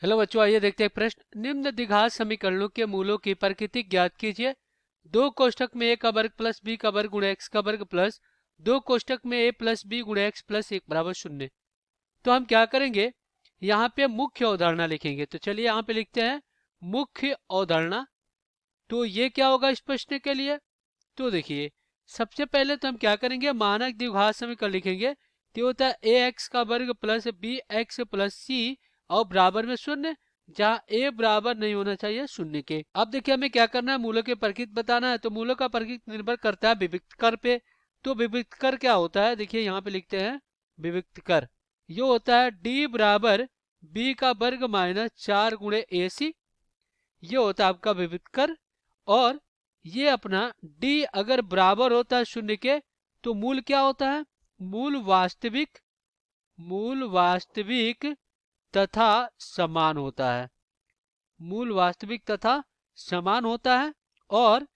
Hello बच्चों, आइए देखते हैं प्रश्न। निम्न द्विघात समीकरणों के मूलों की प्रकृति ज्ञात कीजिए। दो कोष्टक में ए का वर्ग प्लस बी का वर्ग गुणा एक्स का वर्ग प्लस दो कोष्टक में ए प्लस बी गुणा एक्स प्लस एक बराबर शून्य। तो हम क्या करेंगे, यहाँ पे मुख्य अवधारणा लिखेंगे। तो चलिए यहाँ पे लिखते हैं मुख्य अवधारणा। तो ये क्या होगा इस प्रश्न के लिए? तो देखिए, सबसे पहले तो हम क्या करेंगे, मानक द्विघात समीकरण लिखेंगे। तो होता है ए एक्स का वर्ग प्लस बी एक्स प्लस सी और बराबर में शून्य, जहाँ ए बराबर नहीं होना चाहिए शून्य के। अब देखिए, हमें क्या करना है, मूलों के प्रकृति बताना है। तो मूलों का प्रकृति निर्भर करता है विविक्त कर पे। तो विविक्त कर क्या होता है, देखिए यहाँ पे लिखते हैं विविक्त कर। ये होता है डी बराबर बी का वर्ग माइनस 4 गुणे ए सी। ये होता है आपका विविक्त कर। और ये अपना d अगर बराबर होता है शून्य के, तो मूल क्या होता है, मूल वास्तविक तथा समान होता है। मूल वास्तविक तथा समान होता है। और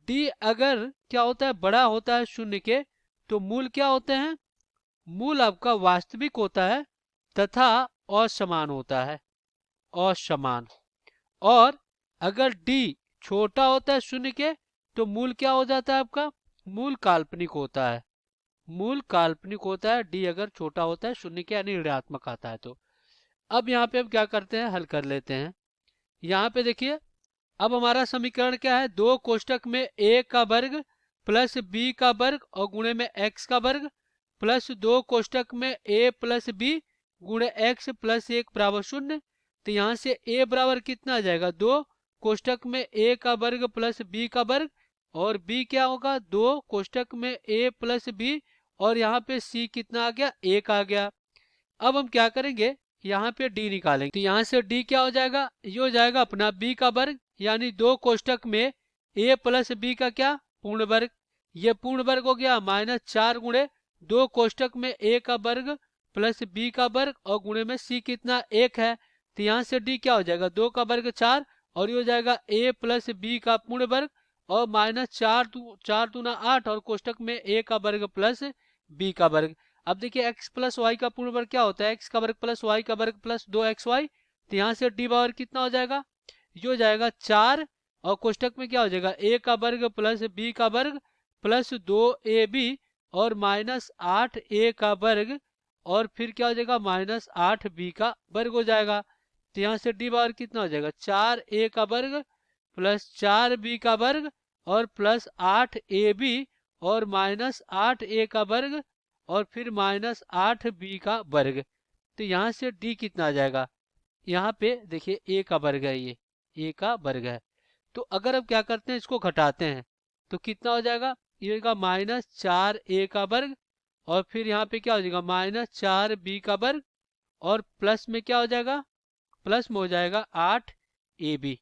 d अगर क्या होता है, बड़ा होता है शून्य के, तो मूल क्या होते हैं, मूल आपका वास्तविक होता है तथा असमान होता है, असमान। और अगर d छोटा होता है शून्य के, तो मूल क्या हो जाता है आपका, मूल काल्पनिक होता है। मूल काल्पनिक होता है d अगर छोटा होता है शून्य के, यानी ऋणात्मक आता है। तो अब यहाँ पे हम क्या करते हैं, हल कर लेते हैं। यहाँ पे देखिए, अब हमारा समीकरण क्या है, दो कोष्टक में a का वर्ग प्लस b का वर्ग और गुणे में x का वर्ग प्लस दो कोष्टक में a प्लस b गुणे x प्लस एक बराबर शून्य। तो यहाँ से a बराबर कितना आ जाएगा, दो कोष्टक में a का वर्ग प्लस b का वर्ग और b क्या होगा, दो कोष्टक में a प्लस b और यहाँ पे c कितना आ गया, एक आ गया। अब हम क्या करेंगे, यहाँ पे d निकालेंगे। तो यहाँ से d क्या हो जाएगा, ये हो जाएगा अपना b का वर्ग, यानी दो कोष्टक में a प्लस b का क्या, पूर्ण वर्ग। ये पूर्ण वर्ग हो गया माइनस 4 गुणे दो कोष्टक में a का वर्ग प्लस b का वर्ग और गुणे में c कितना, एक है। तो यहाँ से d क्या हो जाएगा, दो का वर्ग 4 और ये हो जाएगा a प्लस b का पूर्ण वर्ग और माइनस 4 दूना 8 और कोष्टक में a का वर्ग प्लस b का वर्ग। अब देखिए x प्लस वाई का पूर्ण वर्ग क्या होता है, x का वर्ग प्लस वाई का वर्ग प्लस 2xy। तो यहाँ से d पावर कितना हो जाएगा, ये हो जाएगा 4 और कोष्टक में क्या हो जाएगा, a का वर्ग प्लस b का वर्ग प्लस 2ab और माइनस 8a का वर्ग और फिर क्या हो जाएगा, माइनस 8b का वर्ग हो जाएगा। तो यहाँ से d पावर कितना हो जाएगा, 4a का वर्ग प्लस 4b का वर्ग और प्लस 8ab और माइनस 8a का वर्ग और फिर माइनस 8b का वर्ग। तो यहाँ से d कितना आ जाएगा, यहाँ पे देखिए a का वर्ग है, ये a का वर्ग है। तो अगर हम क्या करते हैं, इसको घटाते हैं तो कितना हो जाएगा, ये होगा माइनस 4a का वर्ग और फिर यहाँ पे क्या हो जाएगा, माइनस 4b का वर्ग और प्लस में क्या हो जाएगा, प्लस में हो जाएगा 8ab।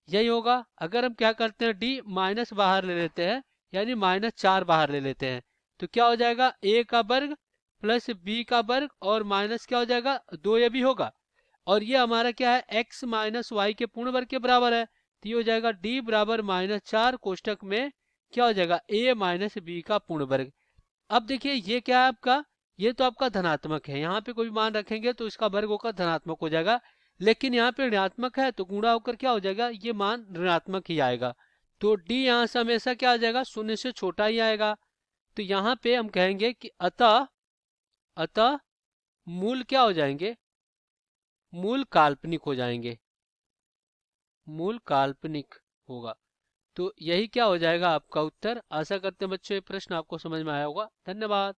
यही होगा। अगर हम क्या करते हैं, d माइनस बाहर ले लेते हैं, यानी माइनस 4 बाहर ले लेते हैं, तो क्या हो जाएगा, a का वर्ग प्लस b का वर्ग और माइनस क्या हो जाएगा, 2ab होगा। और ये हमारा क्या है, x माइनस वाई के पूर्ण वर्ग के बराबर है। तो ये हो जाएगा d बराबर माइनस 4 कोष्टक में क्या हो जाएगा, a माइनस बी का पूर्ण वर्ग। अब देखिए ये क्या है आपका, ये तो आपका धनात्मक है, यहाँ पे कोई भी मान रखेंगे तो इसका वर्ग होकर धनात्मक हो जाएगा। लेकिन यहाँ पे ऋणात्मक है तो गुणा होकर क्या हो जाएगा, ये मान ऋणात्मक ही आएगा। तो d यहाँ से हमेशा क्या आ जाएगा, शून्य से छोटा ही आएगा। तो यहाँ पे हम कहेंगे कि अतः अतः मूल क्या हो जाएंगे, मूल काल्पनिक हो जाएंगे, मूल काल्पनिक होगा। तो यही क्या हो जाएगा आपका उत्तर। आशा करते हैं बच्चों ये प्रश्न आपको समझ में आया होगा। धन्यवाद।